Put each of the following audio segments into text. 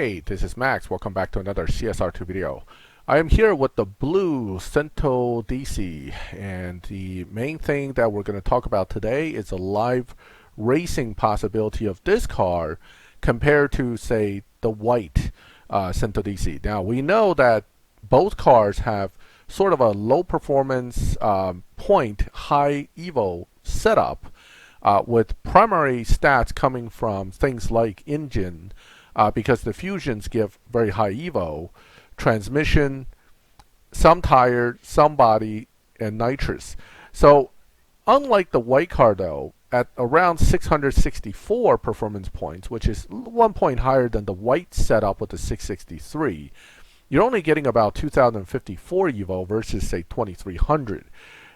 Hey, this is Max. Welcome back to another CSR2 video. I am here with the blue Centodieci, and the main thing that we're going to talk about today is a live racing possibility of this car compared to, say, the white Centodieci. Now, we know that both cars have sort of a low performance point, high evo setup with primary stats coming from things like engine, because the Fusions give very high evo, transmission, some tire, some body, and nitrous. So unlike the white car though, at around 664 performance points, which is 1 point higher than the white setup with the 663, you're only getting about 2054 evo versus say 2300.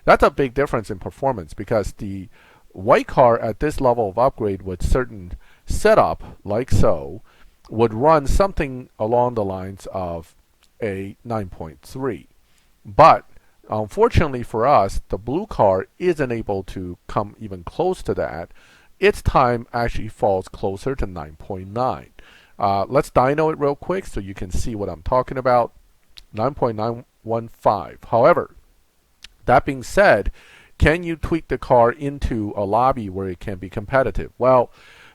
That's a big difference in performance, because the white car at this level of upgrade with certain setup like so would run something along the lines of a 9.3. But unfortunately for us, the blue car isn't able to come even close to that. Its time actually falls closer to 9.9. Let's dyno it real quick so you can see what I'm talking about. 9.915. However, that being said, can you tweak the car into a lobby where it can be competitive? Well,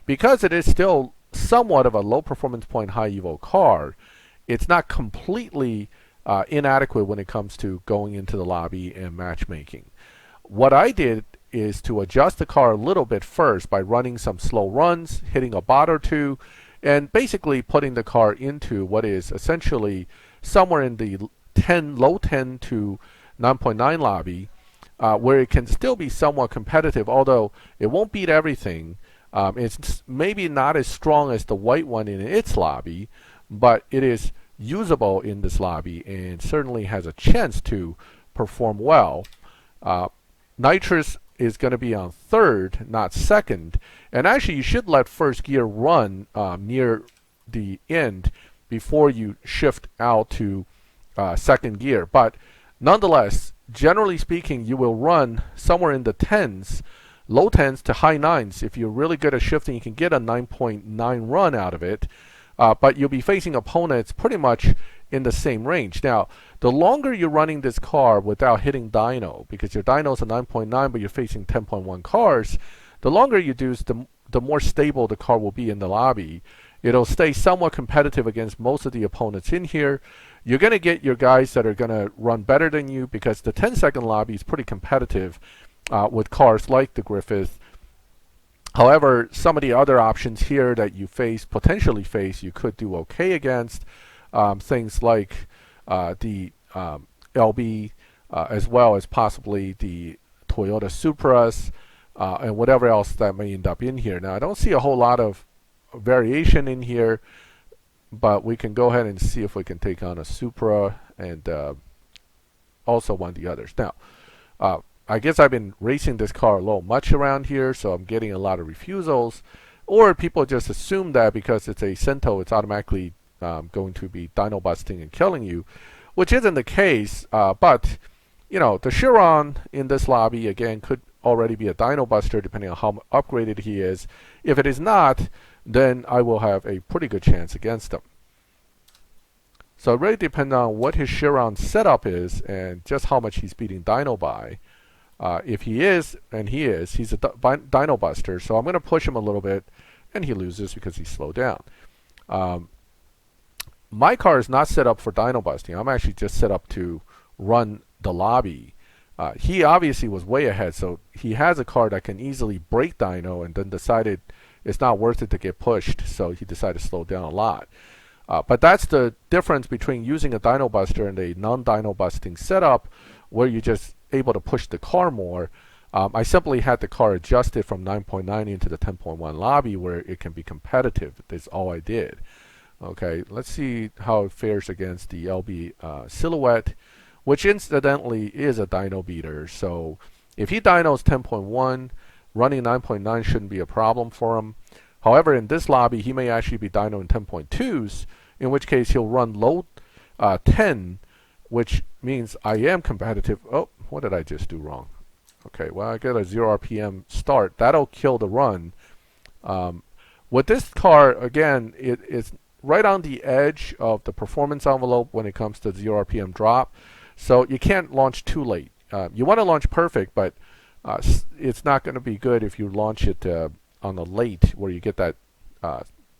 because it is still somewhat of a low performance point high evo car, it's not completely inadequate when it comes to going into the lobby and matchmaking. What I did is to adjust the car a little bit first by running some slow runs, hitting a bot or two, and basically putting the car into what is essentially somewhere in the low 10 to 9.9 lobby, where it can still be somewhat competitive, although it won't beat everything. It's maybe not as strong as the white one in its lobby, but it is usable in this lobby and certainly has a chance to perform well. Nitrous is going to be on third, not second, and actually you should let first gear run near the end before you shift out to second gear. But nonetheless, generally speaking, you will run somewhere in the 10s, low 10s to high 9s. If you're really good at shifting, you can get a 9.9 run out of it. But you'll be facing opponents pretty much in the same range. Now, the longer you're running this car without hitting dyno, because your dyno is a 9.9 but you're facing 10.1 cars, the longer you do, the more stable the car will be in the lobby. It'll stay somewhat competitive against most of the opponents in here. You're going to get your guys that are going to run better than you, because the 10-second lobby is pretty competitive with cars like the Griffith. However, some of the other options here that you potentially face, you could do okay against. Things like the LB, as well as possibly the Toyota Supras, and whatever else that may end up in here. Now, I don't see a whole lot of variation in here, but we can go ahead and see if we can take on a Supra and also one of the others. Now, I guess I've been racing this car a little much around here, so I'm getting a lot of refusals. Or people just assume that because it's a Cento, it's automatically going to be dyno busting and killing you, which isn't the case. But, you know, the Chiron in this lobby, again, could already be a dyno buster depending on how upgraded he is. If it is not, then I will have a pretty good chance against him. So it really depends on what his Chiron setup is and just how much he's beating dyno by. If he is, and he's a dyno buster, so I'm going to push him a little bit, and he loses because he's slowed down. My car is not set up for dyno busting. I'm actually just set up to run the lobby. He obviously was way ahead, so he has a car that can easily break dyno, and then decided it's not worth it to get pushed, so he decided to slow down a lot. But that's the difference between using a dyno buster and a non-dyno busting setup, where you just able to push the car more. I simply had the car adjusted from 9.9 into the 10.1 lobby where it can be competitive. That's all I did. Okay, let's see how it fares against the LB Silhouette, which incidentally is a dyno beater. So if he dynos 10.1, running 9.9 shouldn't be a problem for him. However, in this lobby, he may actually be dynoing 10.2s, in which case he'll run low 10, which means I am competitive. Oh, what did I just do wrong? Okay, well, I got a 0 RPM start. That'll kill the run. With this car, again, it's right on the edge of the performance envelope when it comes to 0 RPM drop. So you can't launch too late. You want to launch perfect, but it's not going to be good if you launch it on the late where you get that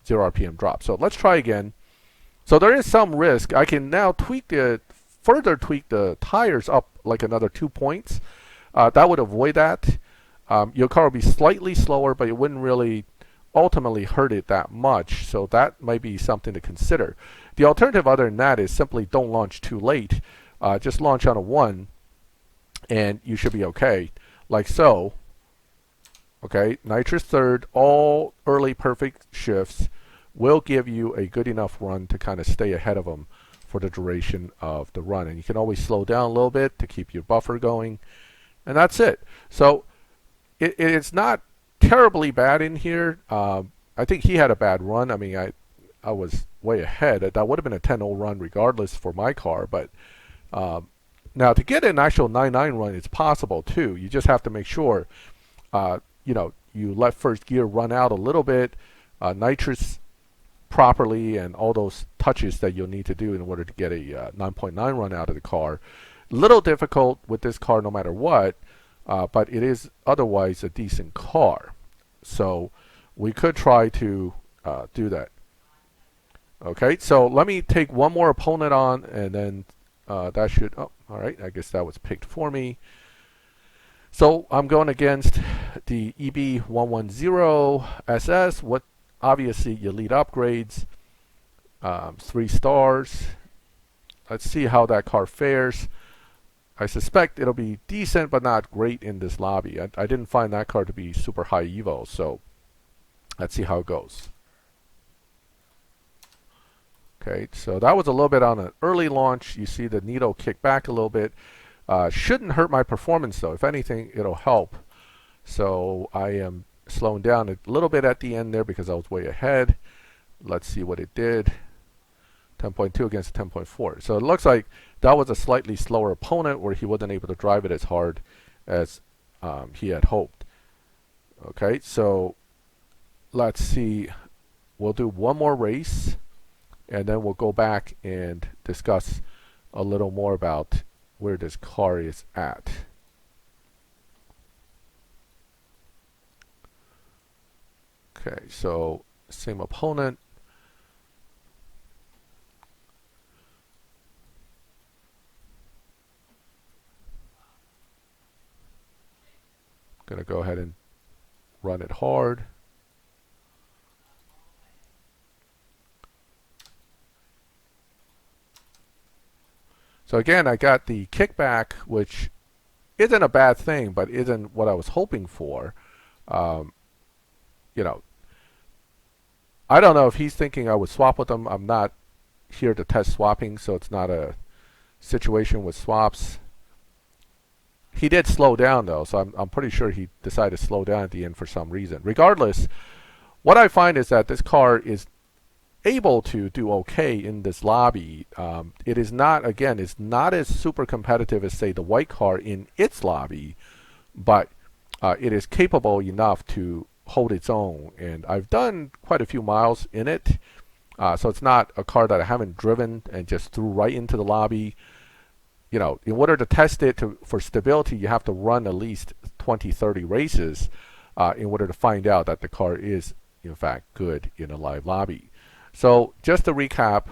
0 RPM drop. So let's try again. So there is some risk. I can now further tweak the tires up like another 2 points. That would avoid that. Your car will be slightly slower, but it wouldn't really ultimately hurt it that much. So that might be something to consider. The alternative other than that is simply don't launch too late. Just launch on a 1 and you should be okay. Like so. Okay, nitrous third, all early perfect shifts will give you a good enough run to kind of stay ahead of them for the duration of the run. And you can always slow down a little bit to keep your buffer going. And that's it. So it's not terribly bad in here. I think he had a bad run. I mean, I was way ahead. That would have been a 10-0 run regardless for my car. But now to get an actual 9-9 run, it's possible too. You just have to make sure, you let first gear run out a little bit, nitrous properly, and all those touches that you'll need to do in order to get a 9.9 run out of the car. Little difficult with this car no matter what, but it is otherwise a decent car. So we could try to do that. Okay, so let me take one more opponent on, and then that should, all right, I guess that was picked for me. So I'm going against the EB110SS. What obviously your lead upgrades, 3 stars. Let's see how that car fares. I suspect it'll be decent but not great in this lobby. I didn't find that car to be super high evo, so let's see how it goes. Okay, so that was a little bit on an early launch. You see the needle kick back a little bit. Shouldn't hurt my performance though. If anything, it'll help. So I am slowing down a little bit at the end there because I was way ahead. Let's see what it did. 10.2 against 10.4. So it looks like that was a slightly slower opponent where he wasn't able to drive it as hard as he had hoped. Okay, so let's see. We'll do one more race and then we'll go back and discuss a little more about where this car is at. Okay, so same opponent. Gonna go ahead and run it hard. So again, I got the kickback, which isn't a bad thing, but isn't what I was hoping for. I don't know if he's thinking I would swap with him. I'm not here to test swapping, so it's not a situation with swaps. He did slow down though, so I'm pretty sure he decided to slow down at the end for some reason. Regardless, what I find is that this car is able to do okay in this lobby. It is not, again, it's not as super competitive as say the white car in its lobby, but it is capable enough to hold its own. And I've done quite a few miles in it, so it's not a car that I haven't driven and just threw right into the lobby. In order to test it for stability, you have to run at least 20-30 races in order to find out that the car is in fact good in a live lobby. So just to recap,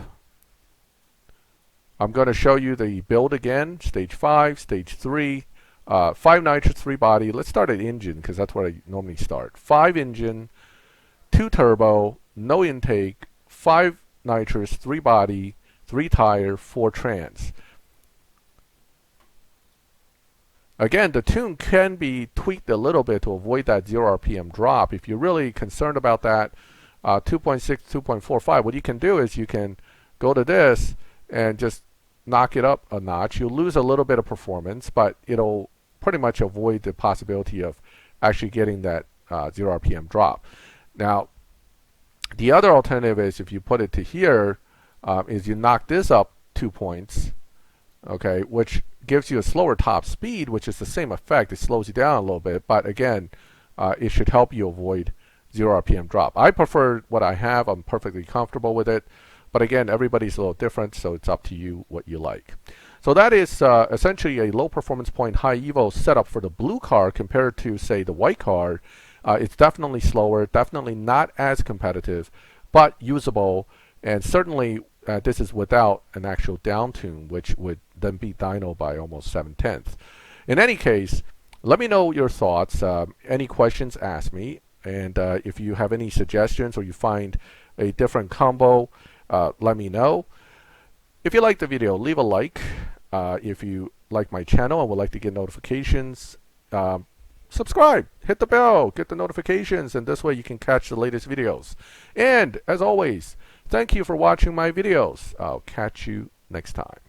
I'm going to show you the build again. Stage 5, Stage 3, 5 nitrous, 3 body. Let's start at engine because that's where I normally start. 5 engine, 2 turbo, no intake, 5 nitrous, 3 body, 3 tire, 4 trans. Again, the tune can be tweaked a little bit to avoid that 0 RPM drop. If you're really concerned about that, 2.6, 2.45, what you can do is you can go to this and just knock it up a notch. You'll lose a little bit of performance, but it'll pretty much avoid the possibility of actually getting that 0 RPM drop. Now, the other alternative is if you put it to here, is you knock this up 2 points, okay, which gives you a slower top speed, which is the same effect. It slows you down a little bit, but again, it should help you avoid 0 RPM drop. I prefer what I have. I'm perfectly comfortable with it. But again, everybody's a little different, so it's up to you what you like. So that is essentially a low performance point, high evo setup for the blue car compared to, say, the white car. It's definitely slower, definitely not as competitive, but usable. And certainly this is without an actual down tune, which would then beat dyno by almost 7/10. In any case, let me know your thoughts. Any questions, ask me. And if you have any suggestions or you find a different combo, let me know. If you like the video, leave a like. If you like my channel and would like to get notifications, subscribe, hit the bell, get the notifications, and this way you can catch the latest videos. And as always, thank you for watching my videos. I'll catch you next time.